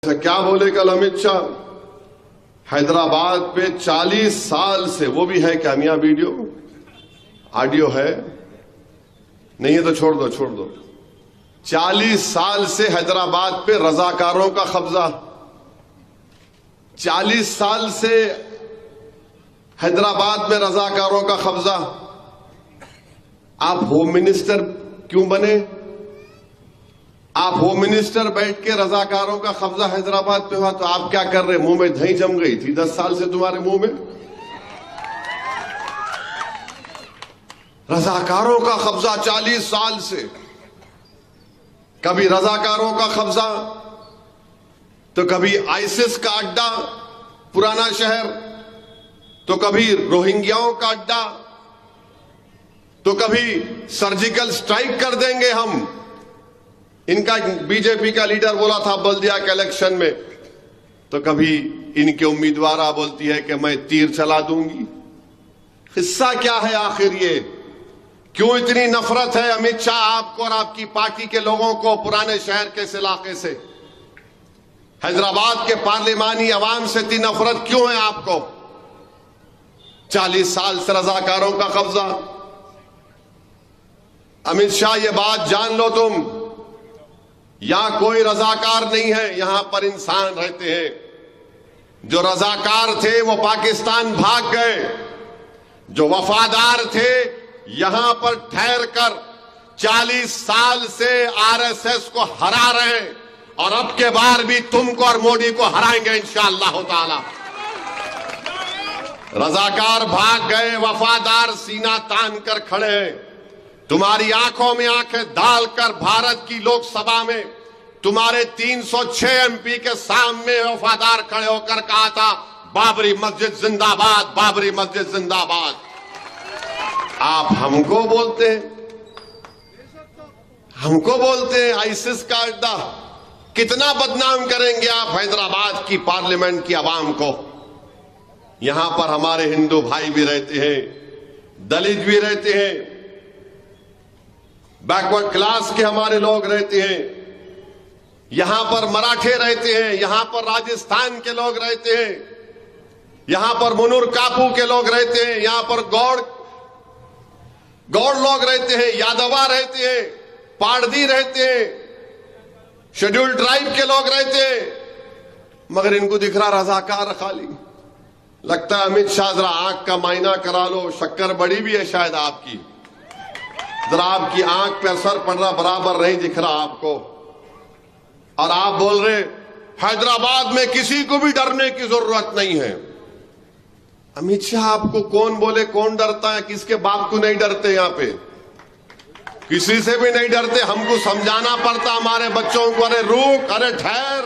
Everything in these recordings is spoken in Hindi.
क्या बोले कल अमित शाह, हैदराबाद पे 40 साल से, वो भी है क्या मियां वीडियो ऑडियो है, नहीं है तो छोड़ दो। 40 साल से हैदराबाद पे रजाकारों का कब्जा, 40 साल से हैदराबाद में रजाकारों का कब्जा। आप होम मिनिस्टर क्यों बने? आप होम मिनिस्टर बैठ के रजाकारों का कब्जा हैदराबाद पे हुआ तो आप क्या कर रहे? मुंह में दही जम गई थी 10 साल से तुम्हारे मुंह में। रजाकारों का कब्जा 40 साल से, कभी रजाकारों का कब्जा तो कभी आईसिस का अड्डा पुराना शहर, तो कभी रोहिंग्याओं का अड्डा, तो कभी सर्जिकल स्ट्राइक कर देंगे हम। इनका बीजेपी का लीडर बोला था बल्दिया के इलेक्शन में, तो कभी इनके उम्मीदवार बोलती है कि मैं तीर चला दूंगी। हिस्सा क्या है आखिर? ये क्यों इतनी नफरत है अमित शाह आपको और आपकी पार्टी के लोगों को पुराने शहर के इस इलाके से? हैदराबाद के पार्लिमानी अवाम से इतनी नफरत क्यों है आपको? 40 साल से रजाकारों का कब्जा। अमित शाह ये बात जान लो तुम, यहां कोई रजाकार नहीं है, यहां पर इंसान रहते हैं। जो रजाकार थे वो पाकिस्तान भाग गए, जो वफादार थे यहां पर ठहर कर 40 साल से आरएसएस को हरा रहे हैं और अब के बार भी तुमको और मोदी को हराएंगे इंशाअल्लाह ताला। रजाकार भाग गए, वफादार सीना तान कर खड़े हैं। तुम्हारी आंखों में आंखें डालकर भारत की लोकसभा में तुम्हारे 306 एमपी के सामने वफादार खड़े होकर कहा था बाबरी मस्जिद जिंदाबाद, बाबरी मस्जिद जिंदाबाद। आप हमको बोलते हैं आईसिस का अड्डा। कितना बदनाम करेंगे आप हैदराबाद की पार्लियामेंट की आवाम को? यहां पर हमारे हिंदू भाई भी रहते हैं, दलित भी रहते हैं, बैकवर्ड क्लास के हमारे लोग रहते हैं, यहां पर मराठे रहते हैं, यहां पर राजस्थान के लोग रहते हैं, यहां पर मुनूर कापू के लोग रहते हैं, यहां पर गौड़ लोग रहते हैं, यादवा रहते हैं, पारधी रहते हैं, शेड्यूल्ड ट्राइब के लोग रहते हैं। मगर इनको दिख रहा रजाकार खाली। लगता है अमित शाह जरा आंख का मायना करा लो, शक्कर बड़ी भी है शायद आपकी, जरा आपकी आंख पे असर पड़ रहा, बराबर नहीं दिख रहा आपको। और आप बोल रहे हैदराबाद में किसी को भी डरने की जरूरत नहीं है। अमित शाह आपको कौन बोले कौन डरता है? किसके बाप को नहीं डरते? यहां पे किसी से भी नहीं डरते। हमको समझाना पड़ता हमारे बच्चों को, अरे रुक, अरे ठहर।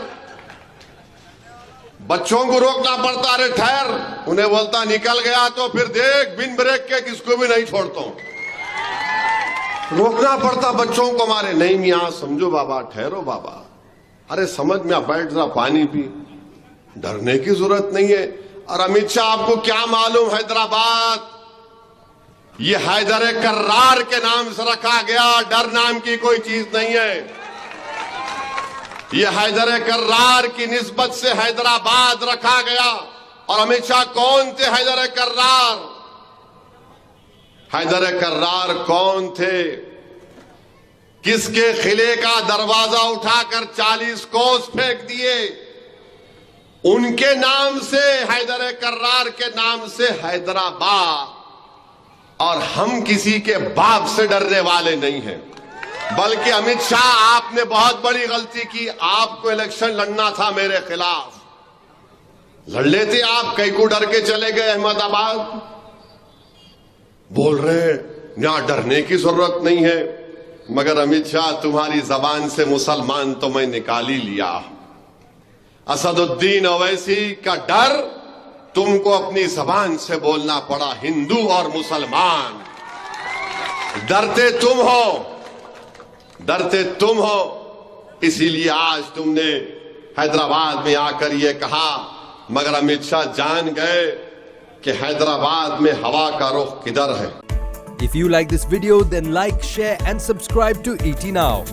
बच्चों को रोकना पड़ता, अरे ठहर। उन्हें बोलता निकल गया तो फिर देख बिन ब्रेक के किसको भी नहीं छोड़ता हूं। रोकना पड़ता बच्चों को हमारे। नहीं मियां समझो बाबा, ठहरो बाबा, अरे समझ में बैठ जरा, पानी पी, डरने की जरूरत नहीं है। और अमित शाह आपको क्या मालूम, हैदराबाद ये हैदर कर्रार के नाम से रखा गया, डर नाम की कोई चीज नहीं है। ये हैदर कर्रार की निस्बत से हैदराबाद रखा गया। और अमित शाह कौन थे हैदर कर्रार? हैदर कर्रार कौन थे? किसके किले का दरवाजा उठाकर 40 कोस फेंक दिए? उनके नाम से, हैदर कर्रार के नाम से हैदराबाद। और हम किसी के बाप से डरने वाले नहीं हैं। बल्कि अमित शाह आपने बहुत बड़ी गलती की। आपको इलेक्शन लड़ना था मेरे खिलाफ, लड़ लेते आप, कई को डर के चले गए अहमदाबाद। बोल रहे यहां डरने की जरूरत नहीं है। मगर अमित शाह तुम्हारी जबान से मुसलमान तो मैं निकाल ही लिया। असदुद्दीन ओवैसी का डर तुमको अपनी जबान से बोलना पड़ा। हिंदू और मुसलमान डरते तुम हो, इसीलिए आज तुमने हैदराबाद में आकर यह कहा। मगर अमित शाह जान गए कि हैदराबाद में हवा का रुख किधर है। If you like this video, then like, share and subscribe to ET Now.